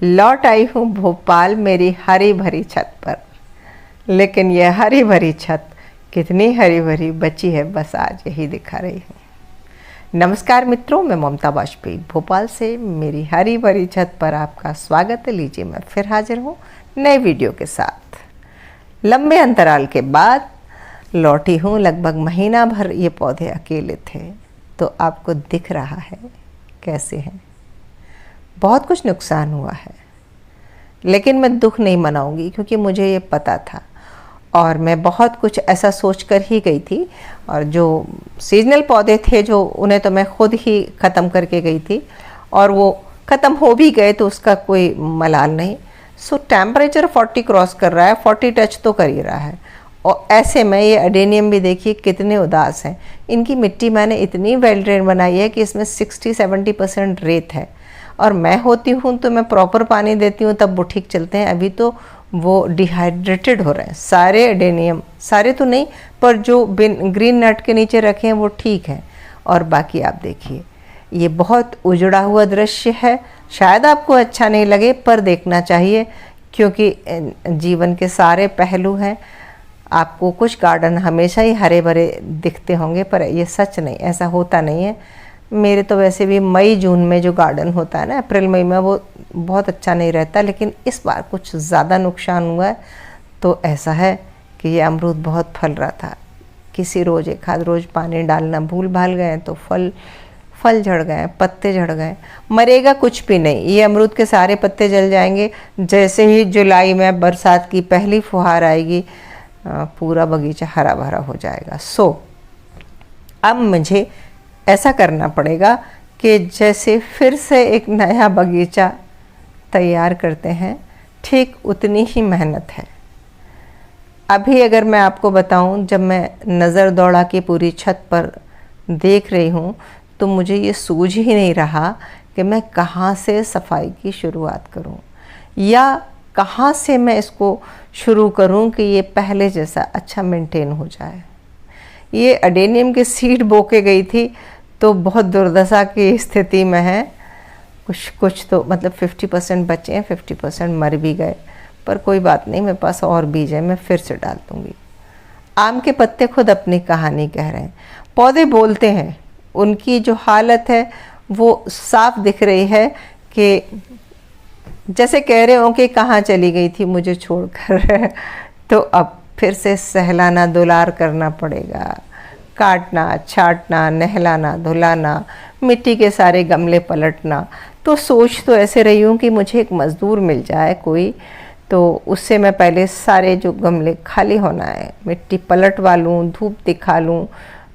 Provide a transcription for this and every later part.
लौट आई हूँ भोपाल मेरी हरी भरी छत पर, लेकिन यह हरी भरी छत कितनी हरी भरी बची है बस आज यही दिखा रही हूँ। नमस्कार मित्रों, मैं ममता वाजपेयी भोपाल से मेरी हरी भरी छत पर आपका स्वागत है। लीजिए मैं फिर हाजिर हूँ नए वीडियो के साथ। लंबे अंतराल के बाद लौटी हूँ। लगभग महीना भर ये पौधे अकेले थे, तो आपको दिख रहा है कैसे हैं। बहुत कुछ नुकसान हुआ है, लेकिन मैं दुख नहीं मनाऊंगी क्योंकि मुझे ये पता था और मैं बहुत कुछ ऐसा सोच कर ही गई थी। और जो सीजनल पौधे थे जो उन्हें तो मैं खुद ही ख़त्म करके गई थी और वो ख़त्म हो भी गए तो उसका कोई मलाल नहीं। सो टेम्परेचर 40 क्रॉस कर रहा है, 40 टच तो कर ही रहा है। और ऐसे में ये अडेनियम भी देखिए कितने उदास हैं। इनकी मिट्टी मैंने इतनी वेल ड्रेन बनाई है कि इसमें 60-70% रेत है और मैं होती हूँ तो मैं प्रॉपर पानी देती हूँ तब वो ठीक चलते हैं। अभी तो वो डिहाइड्रेटेड हो रहे हैं सारे एडेनियम, सारे तो नहीं पर जो ग्रीन नट के नीचे रखे हैं वो ठीक है। और बाकी आप देखिए, ये बहुत उजड़ा हुआ दृश्य है। शायद आपको अच्छा नहीं लगे पर देखना चाहिए क्योंकि जीवन के सारे पहलू हैं। आपको कुछ गार्डन हमेशा ही हरे भरे दिखते होंगे पर ये सच नहीं, ऐसा होता नहीं है। मेरे तो वैसे भी मई जून में जो गार्डन होता है ना, अप्रैल मई में, वो बहुत अच्छा नहीं रहता, लेकिन इस बार कुछ ज़्यादा नुकसान हुआ है। तो ऐसा है कि ये अमरूद बहुत फल रहा था, किसी रोज़ एक आध रोज़ पानी डालना भूल भाल गए तो फल झड़ गए, पत्ते झड़ गए। मरेगा कुछ भी नहीं, ये अमरूद के सारे पत्ते जल जाएंगे। जैसे ही जुलाई में बरसात की पहली फुहार आएगी पूरा बगीचा हरा भरा हो जाएगा। सो अब मुझे ऐसा करना पड़ेगा कि जैसे फिर से एक नया बगीचा तैयार करते हैं, ठीक उतनी ही मेहनत है। अभी अगर मैं आपको बताऊं, जब मैं नज़र दौड़ा के पूरी छत पर देख रही हूं तो मुझे ये सूझ ही नहीं रहा कि मैं कहां से सफाई की शुरुआत करूं या कहां से मैं इसको शुरू करूं कि ये पहले जैसा अच्छा मेंटेन हो जाए। ये अडेनियम के सीड बो के गई थी तो बहुत दुर्दशा की स्थिति में है। कुछ तो मतलब 50% बचे हैं, 50% मर भी गए, पर कोई बात नहीं, मेरे पास और बीज है, मैं फिर से डाल दूँगी। आम के पत्ते खुद अपनी कहानी कह रहे हैं। पौधे बोलते हैं, उनकी जो हालत है वो साफ दिख रही है कि जैसे कह रहे हो कि कहाँ चली गई थी मुझे छोड़कर तो अब फिर से सहलाना दुलार करना पड़ेगा, काटना छाटना नहलाना धुलाना, मिट्टी के सारे गमले पलटना। तो सोच तो ऐसे रही हूँ कि मुझे एक मज़दूर मिल जाए कोई, तो उससे मैं पहले सारे जो गमले खाली होना है मिट्टी पलटवा लूँ, धूप दिखा लूँ,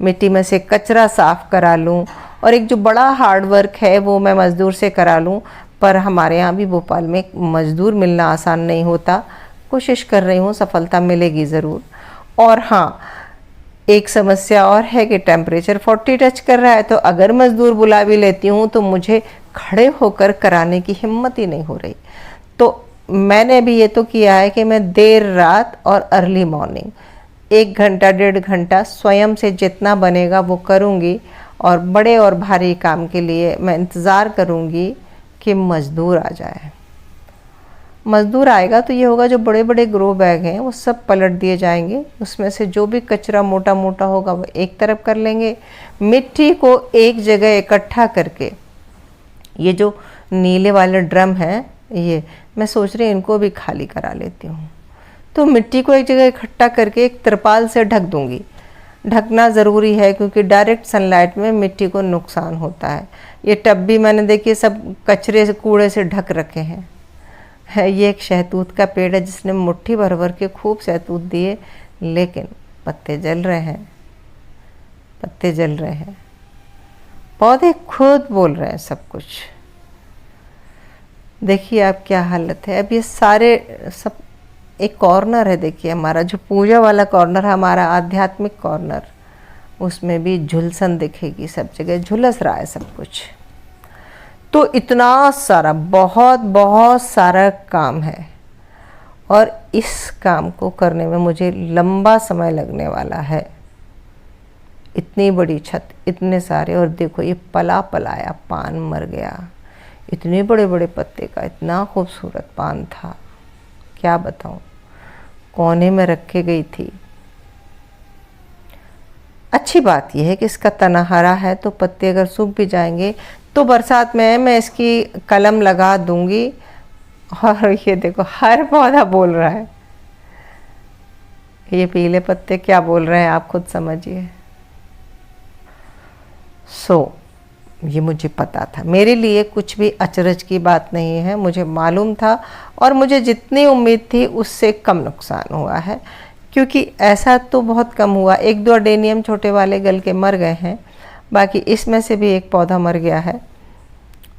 मिट्टी में से कचरा साफ़ करा लूँ और एक जो बड़ा हार्ड वर्क है वो मैं मज़दूर से करा लूँ। पर हमारे यहाँ भी भोपाल में मज़दूर मिलना आसान नहीं होता। कोशिश कर रही हूँ, सफलता मिलेगी ज़रूर। और हाँ, एक समस्या और है कि टेम्परेचर 40 टच कर रहा है, तो अगर मज़दूर बुला भी लेती हूँ तो मुझे खड़े होकर कराने की हिम्मत ही नहीं हो रही। तो मैंने अभी ये तो किया है कि मैं देर रात और अर्ली मॉर्निंग 1 घंटा 1.5 घंटा स्वयं से जितना बनेगा वो करूँगी और बड़े और भारी काम के लिए मैं इंतज़ार करूँगी कि मज़दूर आ जाए। मज़दूर आएगा तो ये होगा, जो बड़े बड़े ग्रो बैग हैं वो सब पलट दिए जाएंगे, उसमें से जो भी कचरा मोटा मोटा होगा वो एक तरफ कर लेंगे। मिट्टी को एक जगह इकट्ठा करके, ये जो नीले वाले ड्रम हैं ये मैं सोच रही हूँ इनको भी खाली करा लेती हूँ। तो मिट्टी को एक जगह इकट्ठा करके एक तिरपाल से ढक दूँगी। ढकना ज़रूरी है क्योंकि डायरेक्ट सनलाइट में मिट्टी को नुकसान होता है। ये टब भी मैंने देखिए सब कचरे से कूड़े से ढक रखे हैं। ये एक शहतूत का पेड़ है जिसने मुट्ठी भर भर के खूब शहतूत दिए, लेकिन पत्ते जल रहे हैं, पत्ते जल रहे हैं। पौधे खुद बोल रहे हैं सब कुछ। देखिए आप क्या हालत है। अब ये सारे सब एक कॉर्नर है, देखिए हमारा जो पूजा वाला कॉर्नर है, हमारा आध्यात्मिक कॉर्नर, उसमें भी झुलसन दिखेगी, सब जगह झुलस रहा है सब कुछ। तो इतना सारा बहुत सारा काम है और इस काम को करने में मुझे लंबा समय लगने वाला है। इतनी बड़ी छत, इतने सारे, और देखो ये पला पलाया पान मर गया, इतने बड़े बड़े पत्ते का इतना खूबसूरत पान था, क्या बताऊं, कोने में रखे गई थी। अच्छी बात यह है कि इसका तना हरा है, तो पत्ते अगर सूख भी जाएंगे तो बरसात में मैं इसकी कलम लगा दूंगी। और ये देखो हर पौधा बोल रहा है, ये पीले पत्ते क्या बोल रहे हैं आप खुद समझिए। ये मुझे पता था, मेरे लिए कुछ भी अचरज की बात नहीं है, मुझे मालूम था और मुझे जितनी उम्मीद थी उससे कम नुकसान हुआ है, क्योंकि ऐसा तो बहुत कम हुआ। 1-2 अडेनियम छोटे वाले गल के मर गए हैं, बाकी इसमें से भी एक पौधा मर गया है,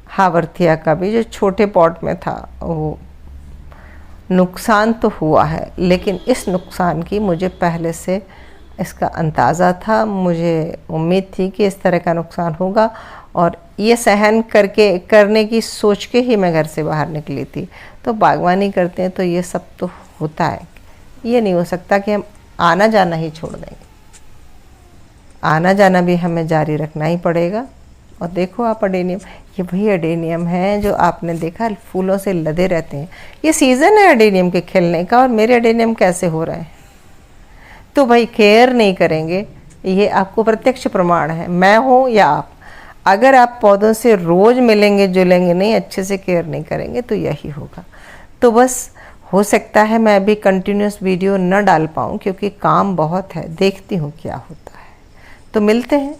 हावरथिया का भी, जो छोटे पॉट में था। वो नुकसान तो हुआ है, लेकिन इस नुकसान की मुझे पहले से इसका अंदाज़ा था, मुझे उम्मीद थी कि इस तरह का नुकसान होगा, और ये सहन करने की सोच के ही मैं घर से बाहर निकली थी। तो बागवानी करते हैं तो ये सब तो होता है, ये नहीं हो सकता कि हम आना जाना ही छोड़ देंगे, आना जाना भी हमें जारी रखना ही पड़ेगा। और देखो आप अडेनियम, ये वही अडेनियम है जो आपने देखा फूलों से लदे रहते हैं। ये सीज़न है अडेनियम के खिलने का, और मेरे अडेनियम कैसे हो रहे हैं। तो भाई केयर नहीं करेंगे, ये आपको प्रत्यक्ष प्रमाण है, मैं हूँ या आप। अगर आप पौधों से रोज़ मिलेंगे जुलेंगे नहीं, अच्छे से केयर नहीं करेंगे, तो यही होगा। तो बस हो सकता है मैं अभी कंटिन्यूस वीडियो न डाल पाऊँ, क्योंकि काम बहुत है, देखती हूँ क्या होता है। तो मिलते हैं।